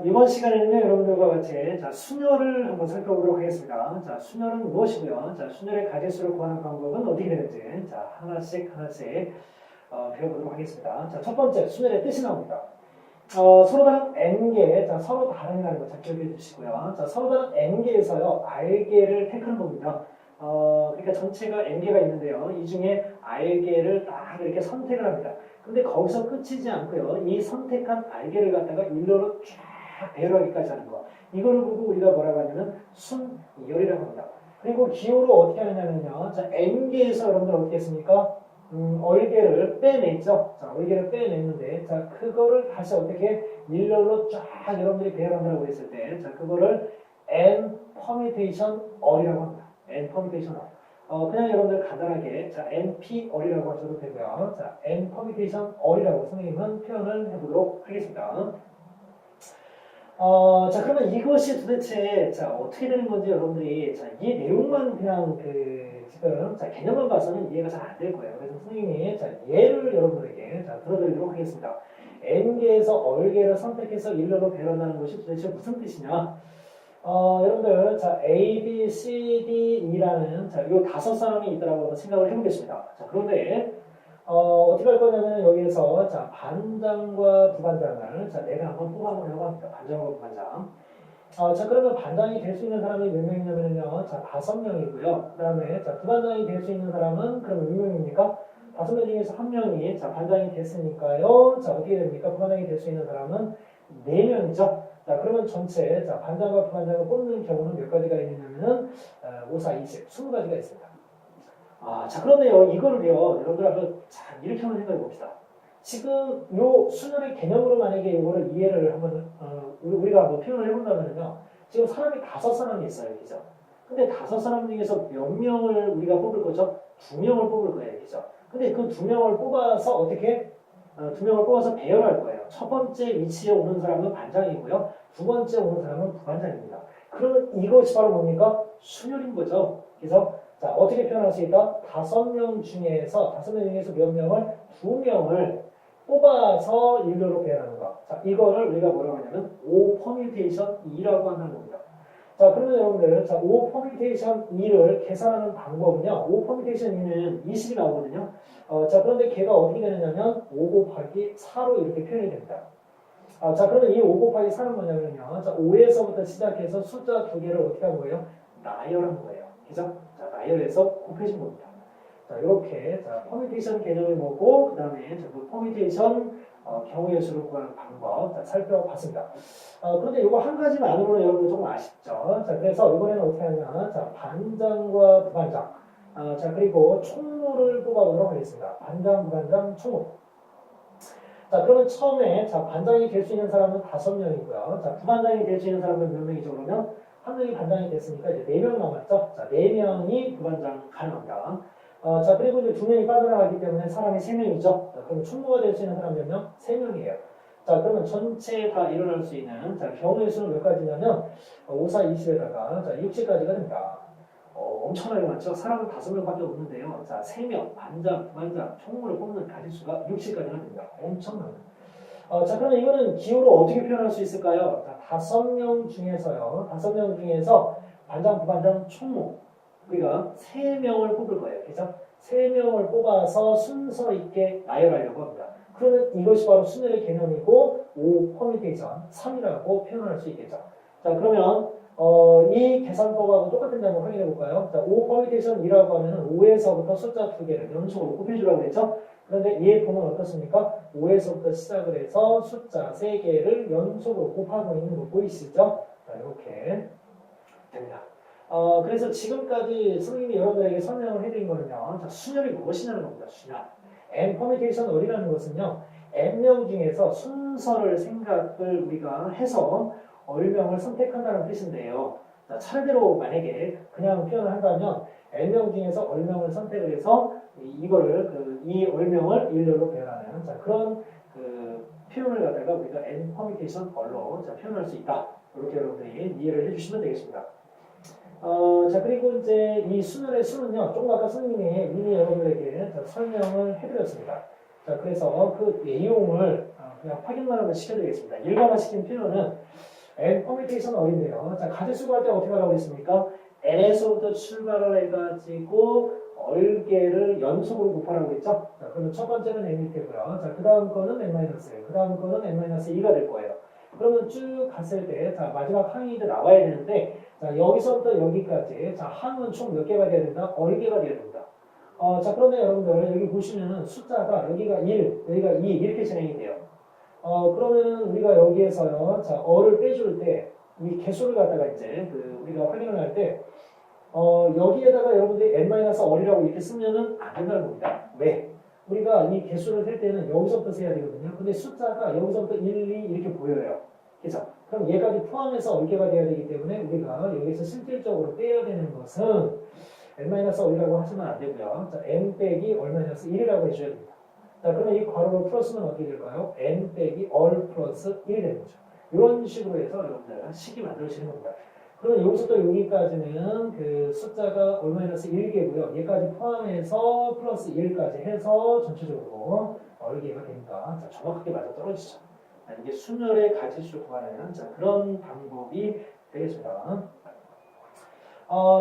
이번 시간에는요, 여러분들과 같이, 자, 순열을 한번 살펴보도록 하겠습니다. 자, 순열은 무엇이고요? 자, 순열의 가지수를 구하는 방법은 어떻게 되는지, 자, 하나씩, 배워보도록 하겠습니다. 자, 첫 번째, 순열의 뜻이 나옵니다. 서로 다른 n개, 자, 서로 다른이라는 거 잘 기억해 주시고요. 자, 서로 다른 n개에서요, r개를 택하는 겁니다. 그러니까 전체가 n개가 있는데요. 이 중에 r개를 딱 이렇게 선택을 합니다. 근데 거기서 끝이지 않고요. 이 선택한 r개를 갖다가 일로로 쫙 배열하기까지 하는 거. 이거를 보고 우리가 뭐라고 하냐면 순열이라고 합니다. 그리고 기호로 어떻게 하느냐면요. 자, n개에서 여러분들 어떻게 했습니까? 얼개를 빼냈죠. 자, 얼개를 빼냈는데, 자, 그거를 다시 어떻게 일렬로 쫙 여러분들이 배열한다고 했을 때, 자, 그거를 n permutation 얼이라고 합니다. n permutation 얼. 그냥 여러분들 간단하게, 자, np 얼이라고 하셔도 되고요. 자, n permutation 얼이라고 선생님은 표현을 해보도록 하겠습니다. 자, 그러면 이것이 도대체, 자, 어떻게 되는 건지 여러분들이, 자, 이 내용만 그냥 지금, 자, 개념만 봐서는 이해가 잘 안 될 거예요. 그래서 선생님이, 자, 예를 여러분들에게, 자, 들어드리도록 하겠습니다. n개에서 얼개를 선택해서 일렬로 배열한다는 것이 도대체 무슨 뜻이냐? 여러분들, 자, A, B, C, D, E라는, 자, 요 5사람이 있다라고 생각을 해보겠습니다. 자, 그런데, 어떻게 할 거냐면 여기에서 자 반장과 부반장을 자 내가 한번 뽑아보려고 합니다. 반장과 부반장. 자 그러면 반장이 될 수 있는 사람이 몇 명이냐면요. 자 5명이고요. 그 다음에 자 부반장이 될 수 있는 사람은 그럼 몇 명입니까? 5명 중에서 1명이 자 반장이 됐으니까요. 자 어떻게 됩니까? 부반장이 될 수 있는 사람은 4명이죠. 자 그러면 전체 자 반장과 부반장을 뽑는 경우는 몇 가지가 있냐면은 5, 4, 20, 20가지가 있습니다. 자, 그런데요, 이거를요, 여러분들 한번 자, 이렇게 한번 생각해 봅시다. 지금 요 순열의 개념으로 만약에 이거를 이해를 한번, 우리가 한번 표현을 해본다면요, 지금 사람이 5사람이 있어요, 그죠? 근데 5사람 중에서 몇 명을 우리가 뽑을 거죠? 2명을 뽑을 거예요, 그죠? 근데 그 2명을 뽑아서 어떻게? 2명을 뽑아서 배열할 거예요. 첫 번째 위치에 오는 사람은 반장이고요. 두 번째 오는 사람은 부반장입니다. 그러면 이것이 바로 뭡니까? 순열인 거죠. 그래서 자, 어떻게 표현할 수 있다? 5명 중에서 몇 명을 2명을 뽑아서 일렬로 배열하는 거. 자, 이거를 우리가 뭐라고 하냐면 O permutation 2라고 한다는 겁니다. 자, 그러면 여러분들, 자, O permutation 2를 계산하는 방법은요. O permutation 2는 20이 나오거든요. 자, 그런데 걔가 어떻게 되느냐면 5 곱하기 4로 이렇게 표현이 됩니다. 자, 그러면 이 5 곱하기 4는 뭐냐면요. 자, 5에서부터 시작해서 숫자 2개를 어떻게 한 거예요? 나열한 거예요. 그죠? 자, 나열해서 곱해준 겁니다. 자, 이렇게, 자, 퍼뮤테이션 개념이 뭐고, 그 다음에 그 퍼뮤테이션 경우의 수를 구하는 방법, 자, 살펴봤습니다. 그런데 이거 한 가지만으로는 여러분들 조금 아쉽죠? 자, 그래서 이번에는 어떻게 하냐. 자, 반장과 부반장. 자, 그리고 총무를 뽑아보도록 하겠습니다. 반장, 부반장, 총무. 자, 그러면 처음에, 자, 반장이 될 수 있는 사람은 5명이고요. 자, 부반장이 될 수 있는 사람은 몇 명이죠? 그러면 1명이 반장이 됐으니까 이제 4명 남았죠? 자, 4명이 부반장 가능합니다. 자, 그리고 이제 2명이 빠져나가기 때문에 사람이 3명이죠? 자, 그럼 총무가 될 수 있는 사람 몇 명? 3명이에요. 자, 그러면 전체 다 일어날 수 있는, 자, 경우의 수는 몇 가지냐면, 5, 4, 20에다가, 자, 60까지가 됩니다. 엄청나게 많죠? 사람은 5명밖에 없는데요. 자, 3명, 반장, 부반장, 총무를 뽑는 가지수가 60까지나 됩니다. 엄청납니다. 자, 그러면 이거는 기호로 어떻게 표현할 수 있을까요? 자, 5명 중에서요. 5명 중에서 반장, 부반장, 총무. 우리가 3명을 뽑을 거예요. 그죠? 3명을 뽑아서 순서 있게 나열하려고 합니다. 그러면 이것이 바로 순열의 개념이고, 5 퍼뮤테이션 3이라고 표현할 수 있겠죠. 자, 그러면, 이 계산법하고 똑같은지 한번 확인해 볼까요? 자, 5 퍼뮤테이션 2라고 하면 5에서부터 숫자 2개를 연속으로 곱해주라고 했죠? 그런데 얘의 보면 어떻습니까? 5에서부터 시작을 해서 숫자 3개를 연속으로 곱하고 있는 거 보이시죠? 자, 이렇게 됩니다. 그래서 지금까지 선생님이 여러분들에게 설명을 해드린 거는요. 자, 순열이 무엇이냐는 겁니다. 순열. n permutation 얼이라는 것은요. n명 중에서 순서를 생각을 우리가 해서 얼명을 선택한다는 뜻인데요. 자, 차례대로 만약에 그냥 표현을 한다면 n명 중에서 얼명을 선택을 해서 이거를 이 얼명을 일렬로 배열하는 자, 그런 표현을 갖다가 우리가 n permutation 얼로 자, 표현할 수 있다. 이렇게 여러분들이 이해를 해주시면 되겠습니다. 자, 그리고 이제 이 순열의 수는요, 조금 아까 선생님이 이미 여러분들에게 설명을 해드렸습니다. 자, 자, 그래서 그 내용을 그냥 확인만 한번 시켜드리겠습니다. 일반화시킨 표현은 n 퍼뮤테이션 어인데요. 자, 가지수 구할 때 어떻게 하라고 했습니까? n에서부터 출발을 해가지고 얼개를 연속으로 곱하라고 했죠? 자, 그러면 첫 번째는 n일 테고요. 자, 그 다음 거는 n-1, 그 다음 거는 n-2가 될 거예요. 그러면 쭉 갔을 때, 자, 마지막 항이 나와야 되는데, 자, 여기서부터 여기까지, 자, 항은 총 몇 개가 돼야 된다? 얼개가 돼야 된다. 자, 그러면 여러분들, 여기 보시면은 숫자가 여기가 1, 여기가 2, 이렇게 진행이 돼요. 그러면은 우리가 여기에서요, 자, 어를 빼줄 때, 이 개수를 갖다가 이제, 우리가 확인을 할 때, 여기에다가 여러분들이 n-어리라고 이렇게 쓰면은 안 된다는 겁니다. 왜? 우리가 이 개수를 셀 때는 여기서부터 세야 되거든요. 근데 숫자가 여기서부터 1, 2 이렇게 보여요. 그죠? 그럼 얘까지 포함해서 얼개가 돼야 되기 때문에 우리가 여기서 실질적으로 빼야 되는 것은 n-어리라고 하시면 안 되고요. 자, n 빼기 얼-1이라고 해줘야 됩니다. 자, 그러면 이 괄호를 풀었으면 어떻게 될까요? n 빼기 얼 플러스 1이 되는 거죠. 이런 식으로 해서 여러분들 식이 만들어지는 겁니다. 그러면 여기서부터 여기까지는 그 숫자가 얼-1개고요. 얘까지 포함해서 플러스 1까지 해서 전체적으로 얼개가 되니까 자, 정확하게 맞아 떨어지죠. 이게 순열의 가지수를 구하는 자, 그런 방법이 되겠습니다.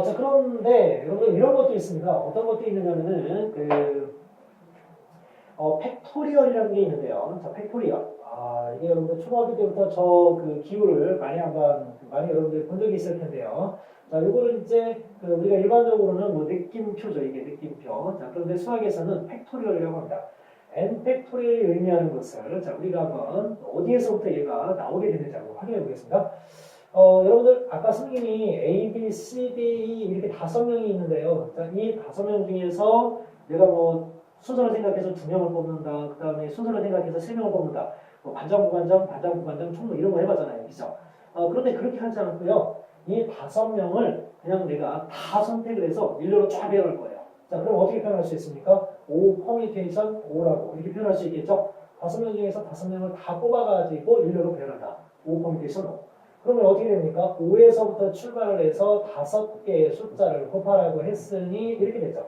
자, 그런데 여러분 이런 것도 있습니다. 어떤 것도 있느냐면은 팩토리얼이라는 게 있는데요. 자, 팩토리얼. 이게 여러분들 초등학교 때부터 저 기호를 많이 여러분들 본 적이 있을 텐데요. 자, 요거는 이제 우리가 일반적으로는 뭐 느낌표죠. 이게 느낌표. 자, 그런데 수학에서는 팩토리얼이라고 합니다. n 팩토리얼이 의미하는 것을 자, 우리가 한번 어디에서부터 얘가 나오게 되는지 한번 확인해 보겠습니다. 여러분들 아까 선생님이 A, B, C, D, E 이렇게 5명이 있는데요. 자, 이 5명 중에서 내가 뭐 순서를 생각해서 2명을 뽑는다. 그 다음에 순서를 생각해서 3명을 뽑는다. 뭐 반장, 총무 이런 거 해봤잖아요. 그죠? 그런데 그렇게 하지 않고요. 이 5명을 그냥 내가 다 선택을 해서 일렬로 쫙 배열할 거예요. 자, 그럼 어떻게 표현할 수 있습니까? O 퍼뮤테이션 O라고 이렇게 표현할 수 있겠죠? 5명 중에서 5명을 다 뽑아가지고 일렬로 배열한다. O 퍼뮤테이션 O. 그러면 어떻게 됩니까? 5에서부터 출발을 해서 5개의 숫자를 곱하라고 했으니 이렇게 되죠.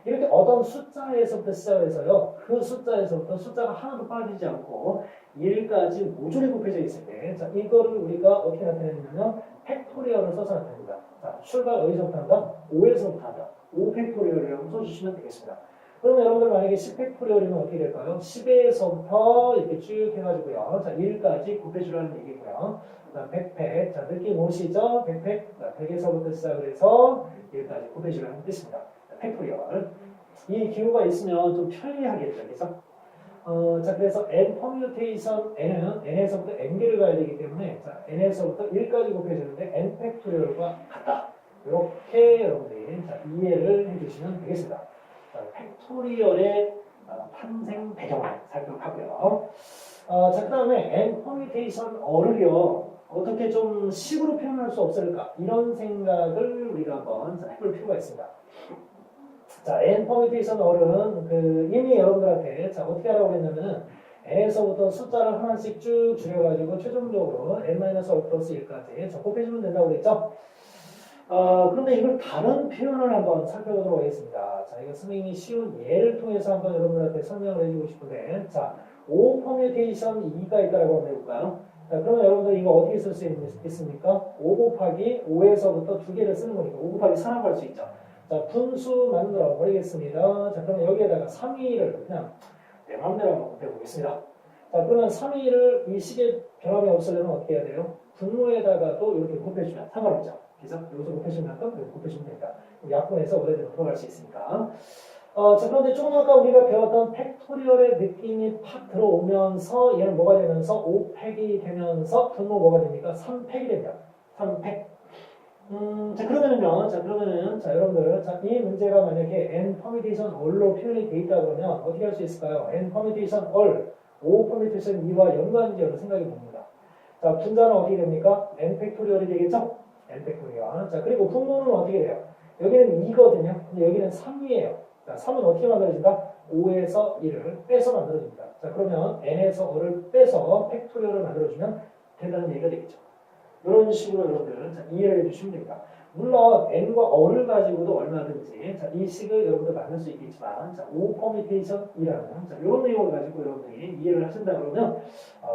이렇게 어떤 숫자에서부터 시작을 해서요. 그 숫자에서부터 숫자가 하나도 빠지지 않고 1까지 모조리 곱해져 있을 때 자, 이거를 우리가 어떻게 나타내냐면 팩토리얼을 써서 나타냅니다. 자, 출발 어디서부터 한다? 5에서부터 한다. 5 팩토리얼이라고 써주시면 되겠습니다. 그러면 여러분들 만약에 10 팩토리얼이면 어떻게 될까요? 10에서부터 이렇게 쭉 해가지고요. 자, 1까지 곱해주라는 얘기고요. 그다음 100팩. 자, 느낌 오시죠? 100팩. 100에서부터 시작을 해서 1까지 곱해주라는 뜻입니다. 팩토리얼. 이 기호가 있으면 좀 편리하겠죠. 그래서 자, 그래서 n 퍼뮤테이션 n은 n에서부터 n개를 가야 되기 때문에 자, n에서부터 1까지 곱해주는데 n 팩토리얼과 같다. 이렇게 여러분들이 자, 이해를 해주시면 되겠습니다. 자, 팩토리얼의 탄생 배경을 살펴봤고요. 자, 그 다음에 n 퍼뮤테이션 어를요 어떻게 좀 식으로 표현할 수 없을까 이런 생각을 우리가 한번 해볼 필요가 있습니다. 자, n 퍼뮤테이션 어른 이미 여러분들한테 자, 어떻게 하라고 했냐면은 n에서부터 숫자를 하나씩 쭉 줄여가지고 최종적으로 n-1 플러스 1까지 곱해주면 된다고 그랬죠? 그런데 이걸 다른 표현을 한번 살펴보도록 하겠습니다. 자, 이거 선생님이 쉬운 예를 통해서 한번 여러분들한테 설명을 해주고 싶은데, 자, O 퍼뮤테이션 2가 있다고 한번 해볼까요? 자, 그러면 여러분들 이거 어떻게 쓸 수 있습니까? 5 곱하기 5에서부터 2개를 쓰는 거니까 5 곱하기 4라고 할 수 있죠. 자, 분수 만들어 버리겠습니다. 자, 그러면 여기에다가 3위를 그냥 내 마음대로 한번 곱해보겠습니다. 자, 그러면 3위를 이 식의 변함이 없으려면 어떻게 해야 돼요? 분모에다가도 이렇게 곱해주면 상관없죠. 그래서 여기서 곱해주면 만큼 여기 곱해주면 됩니다. 약분해서 원래대로 들어갈 수 있으니까. 자, 그런데 조금 아까 우리가 배웠던 팩토리얼의 느낌이 팍 들어오면서 얘는 뭐가 되면서 5팩이 되면서 분모 뭐가 됩니까? 3팩이 됩니다. 3팩. 자, 그러면은, 여러분들, 자, 이 문제가 만약에 n 퍼뮤테이션 얼로 표현이 돼 있다 그러면 어떻게 할 수 있을까요? n 퍼뮤테이션 얼, 5 퍼뮤테이션 2와 연관지어서 생각해 봅니다. 자, 분자는 어떻게 됩니까? n 팩토리얼이 되겠죠? n 팩토리얼. 자, 그리고 분모는 어떻게 돼요? 여기는 2거든요. 근데 여기는 3이에요. 자, 3은 어떻게 만들어진다? 5에서 1을 빼서 만들어집니다. 자, 그러면 n에서 어를 빼서 팩토리얼을 만들어주면 된다는 얘기가 되겠죠. 이런 식으로 여러분들 이해를 해주시면 됩니다. 물론 n과 어를 가지고도 얼마든지 자, 이 식을 여러분들 만들 수 있겠지만 자, O 퍼뮤테이션이라는 자, 이런 내용을 가지고 여러분들이 이해를 하신다 그러면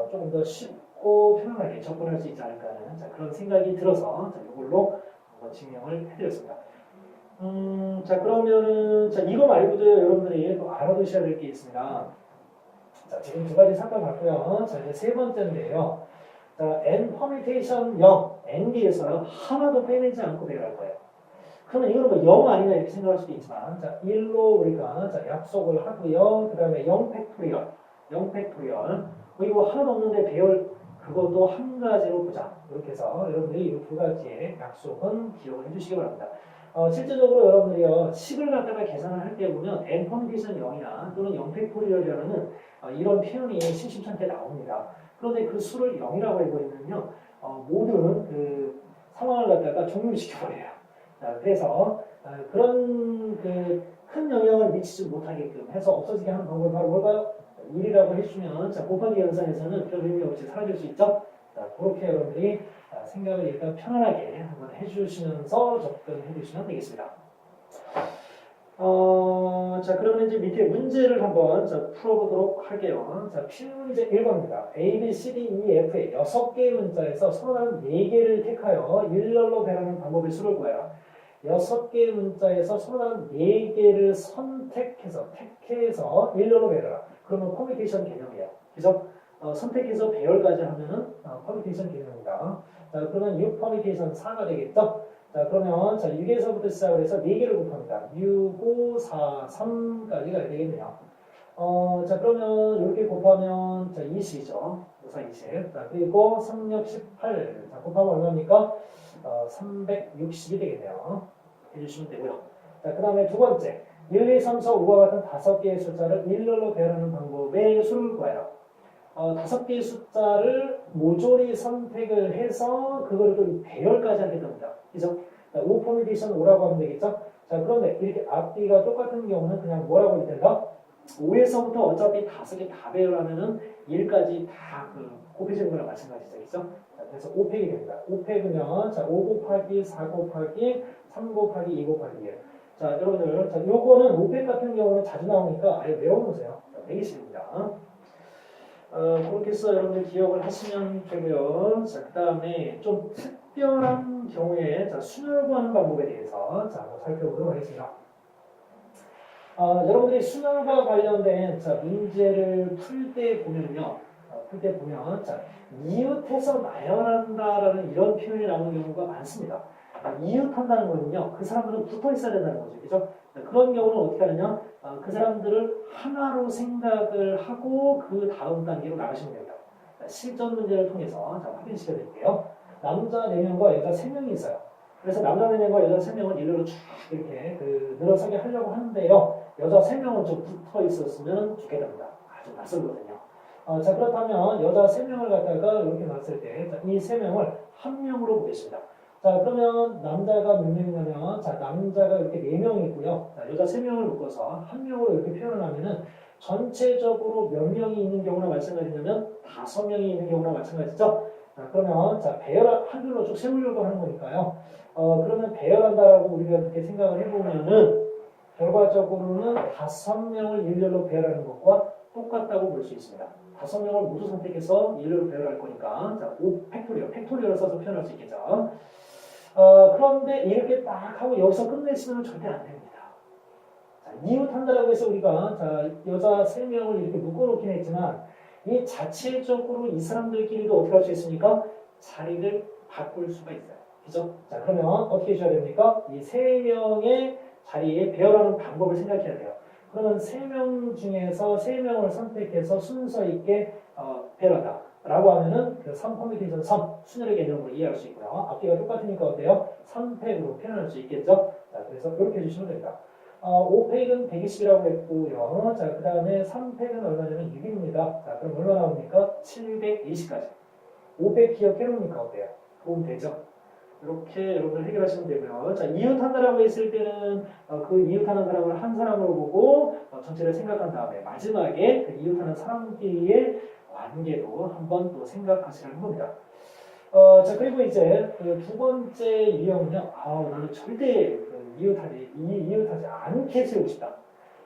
조금 더 쉽고 편안하게 접근할 수 있지 않을까 하는 자, 그런 생각이 들어서 자, 이걸로 한번 증명을 해드렸습니다. 자 그러면은 자 이거 말고도 여러분들이 또 알아두셔야 될 게 있습니다. 자 지금 두 가지 살펴봤고요. 자 이제 세 번째인데요. 자 n 퍼뮤테이션 0, n기에서는 하나도 빼내지 않고 배열할 거예요. 그러면 이거는 뭐 0 아니냐 이렇게 생각할 수도 있지만 자 1로 우리가 자 약속을 하고요. 그 다음에 0 팩토리얼, 0 팩토리얼 그리고 하나도 없는데 배열 그것도 한 가지로 보자. 이렇게 해서 여러분들이 이 두 가지의 약속은 기억을 해주시기 바랍니다. 실제적으로 여러분들이요 식을 갖다가 계산을 할 때 보면 n 퍼뮤테이션 0이나 또는 0 팩토리얼이라는 이런 표현이 심심찮게 나옵니다. 그런데 그 수를 0이라고 해버리면요 모든 그 상황을 갖다가 종료시켜버려요. 그래서 그런 그 큰 영향을 미치지 못하게끔 해서 없어지게 하는 방법이 바로 뭘까요? 1이라고 해주면 자 곱하기 연산에서는 별 의미 없이 사라질 수 있죠. 자, 그렇게 여러분들이 생각을 일단 편안하게 한번 해주시면서 접근해 주시면 되겠습니다. 자 그러면 이제 밑에 문제를 한번 자, 풀어보도록 할게요. 자 필문제 1번입니다. A, B, C, D, E, F의 6개의 문자에서 서로 다른 4개를 택하여 일렬로 배라는 방법의 수를 구해라. 6개의 문자에서 서로 다른 4개를 선택해서 일렬로 배열하라. 그러면 퍼뮤테이션 개념이에요. 그래서 선택해서 배열까지 하면은 퍼뮤테이션 개념입니다. 자 그러면 6 퍼뮤테이션 4가 되겠죠? 자 그러면 자 6에서부터 시작을 해서 4개를 곱합니다. 6, 5, 4, 3까지가 되겠네요. 자 그러면 이렇게 곱하면 자 20이죠. 5, 4, 20. 자 그리고 3, 6, 18. 자 곱하면 얼마입니까? 360이 되겠네요. 해주시면 되고요. 자 그 다음에 두 번째 1, 2, 3, 4, 5와 같은 5개의 숫자를 일렬로 배열하는 방법의 수를 구해라. 5개의 숫자를 모조리 선택을 해서 그걸 또 배열까지 하게 됩니다. 그죠? 5 퍼뮤테이션 5라고 하면 되겠죠? 자, 그런데 이렇게 앞뒤가 똑같은 경우는 그냥 뭐라고 해야 되나? 5에서부터 어차피 5개 다 배열하면은 1까지 다 곱해지는 거랑 마찬가지죠. 그죠? 자, 그래서 5팩이 됩니다. 5팩이면 자, 5 곱하기 4 곱하기 3 곱하기 2 곱하기 1. 자, 여러분들, 자, 요거는 5팩 같은 경우는 자주 나오니까 아예 외워놓으세요. 120입니다. 그렇게 해서 여러분들 기억을 하시면 되고요. 자, 그 다음에 좀 특별한 경우에 자, 순열 구하는 방법에 대해서 자, 한번 살펴보도록 하겠습니다. 여러분들이 순열과 관련된 자, 문제를 풀 때 보면요. 자, 이웃해서 나열한다라는 이런 표현이 나오는 경우가 많습니다. 이웃한다는 거는요, 그 사람들은 붙어 있어야 된다는 거죠. 그죠? 그런 경우는 어떻게 하느냐? 그 사람들을 하나로 생각을 하고 그 다음 단계로 나가시면 됩니다. 실전 문제를 통해서 자, 확인시켜 드릴게요. 남자 4명과 여자 3명이 있어요. 그래서 남자 4명과 여자 3명은 일렬로 쭉 이렇게 늘어서게 하려고 하는데요. 여자 3명은 좀 붙어 있었으면 좋겠답니다. 아주 낯설거든요. 자, 그렇다면 여자 3명을 갖다가 이렇게 놨을 때, 이 3명을 한 명으로 보겠습니다. 자, 그러면 남자가 몇 명이냐면, 자, 남자가 이렇게 4명이 있고요. 자, 여자 3명을 묶어서 한 명으로 이렇게 표현을 하면은 전체적으로 몇 명이 있는 경우나 마찬가지냐면 5명이 있는 경우나 마찬가지죠. 자, 그러면 자, 한 줄로 쭉 세우려고 하는 거니까요. 그러면 배열한다라고 우리가 이렇게 생각을 해보면은 결과적으로는 5명을 일렬로 배열하는 것과 똑같다고 볼 수 있습니다. 5명을 모두 선택해서 일렬로 배열할 거니까 자, 5 팩토리얼을 써서 표현할 수 있겠죠. 그런데 이렇게 딱 하고 여기서 끝내시면 절대 안 됩니다. 자, 이웃한다라고 해서 우리가 자, 여자 3명을 이렇게 묶어놓긴 했지만 이 자체적으로 이 사람들끼리도 어떻게 할 수 있습니까? 자리를 바꿀 수가 있어요. 그죠? 자, 그러면 어떻게 해줘야 됩니까? 이 3명의 자리에 배열하는 방법을 생각해야 돼요. 그러면 3명 중에서 3명을 선택해서 순서 있게 배열한다. 라고 하면은 그 3 퍼뮤테이션 3 순열의 개념으로 이해할 수 있고요. 앞뒤가 똑같으니까 어때요? 3팩으로 표현할 수 있겠죠? 자, 그래서 이렇게 해주시면 됩니다. 5팩은 120이라고 했고요. 자, 그 다음에 3팩은 얼마냐면 6입니다. 자, 그럼 얼마 나옵니까? 720까지. 5팩 기억해 놓으니까 어때요? 도움 되죠? 이렇게 여러분들 해결하시면 되고요. 자, 이웃한다라고 했을 때는 그 이웃하는 사람을 한 사람으로 보고 전체를 생각한 다음에 마지막에 그 이웃하는 사람끼리의 관계도 한번 또 생각하시라는 겁니다. 자, 그리고 이제 그 두 번째 유형은요. 나는 절대 이웃하지 않게 세우고 싶다.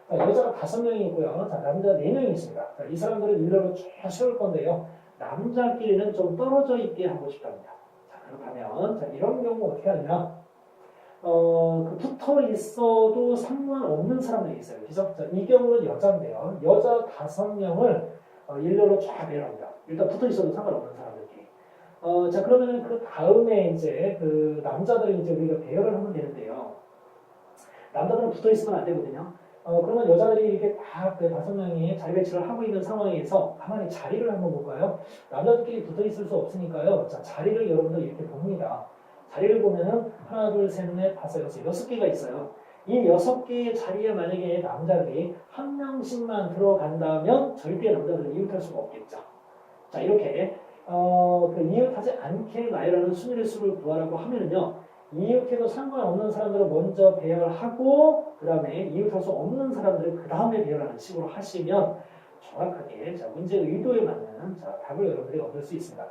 자, 여자가 5명이고요. 자, 남자 4명이 있습니다. 자, 이 사람들을 일렬로 쭉 세울 건데요. 남자끼리는 좀 떨어져 있게 하고 싶답니다. 자, 그렇다면, 자, 이런 경우 어떻게 하느냐. 그 붙어 있어도 상관없는 사람들이 있어요. 그죠? 자, 이 경우는 여자인데요. 여자 5명을 일렬로 쫙 배열합니다. 일단 붙어 있어도 상관없는 사람들끼리. 자, 그러면은 그 다음에 이제 그 남자들을 이제 우리가 배열을 하면 되는데요. 남자들은 붙어 있으면 안 되거든요. 그러면 여자들이 이렇게 딱 그 5명이 자리 배치를 하고 있는 상황에서 가만히 자리를 한번 볼까요? 남자들끼리 붙어 있을 수 없으니까요. 자, 자리를 여러분들 이렇게 봅니다. 자리를 보면은 하나, 둘, 셋, 넷, 다섯, 여섯, 6개가 있어요. 이 6개의 자리에 만약에 남자들이 한 명씩만 들어간다면 절대 남자들은 이웃할 수가 없겠죠. 자, 이렇게 그 이웃하지 않게 나열하는 순위의 수를 구하라고 하면은요. 이웃해도 상관없는 사람들을 먼저 배열하고 그 다음에 이웃할 수 없는 사람들을 그 다음에 배열하는 식으로 하시면 정확하게 자, 문제 의도에 맞는 자, 답을 여러분들이 얻을 수 있습니다.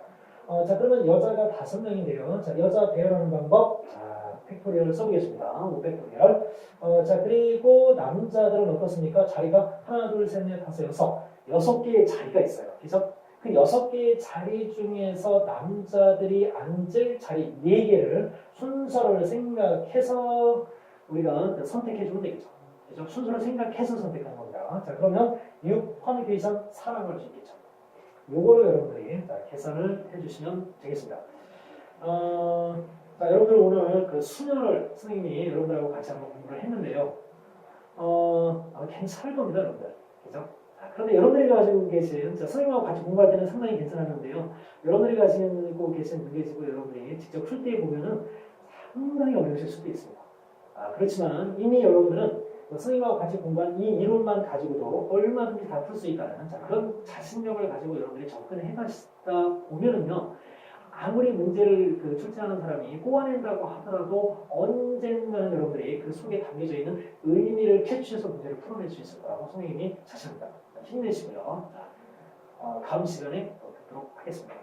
자, 그러면 여자가 5명인데요. 자, 여자 배열하는 방법. 자, 팩토리얼을 써보겠습니다. 5팩토리얼. 자, 그리고 남자들은 어떻습니까? 자리가 하나, 둘, 셋, 넷, 다섯, 여섯. 6개의 자리가 있어요. 그죠? 그 6개의 자리 중에서 남자들이 앉을 자리 4개를 순서를 생각해서 우리가 선택해 주면 되겠죠. 그죠? 순서를 생각해서 선택하는 겁니다. 자, 그러면 6 퍼뮤테이션 4라고 할 수 있겠죠. 요거를 여러분들이 자, 계산을 해주시면 되겠습니다. 자, 여러분들 오늘 그 수녀를 선생님이 여러분들하고 같이 한번 공부를 했는데요. 괜찮을 겁니다, 여러분들. 그죠? 자, 그런데 여러분들이 가지고 계신, 자, 선생님하고 같이 공부할 때는 상당히 괜찮았는데요. 여러분들이 가지고 계신 문제집을 여러분들이 직접 풀 때 보면은 상당히 어려우실 수도 있습니다. 그렇지만 이미 여러분들은 선생님하고 같이 공부한 이 이론만 가지고도 얼마든지 다 풀 수 있다는 자, 그런 자신력을 가지고 여러분들이 접근해 가시다 보면은요, 아무리 문제를 그 출제하는 사람이 꼬아낸다고 하더라도 언젠가는 여러분들이 그 속에 담겨져 있는 의미를 캐치해서 문제를 풀어낼 수 있을 거라고 선생님이 자신합니다. 힘내시고요. 자, 다음 시간에 또 뵙도록 하겠습니다.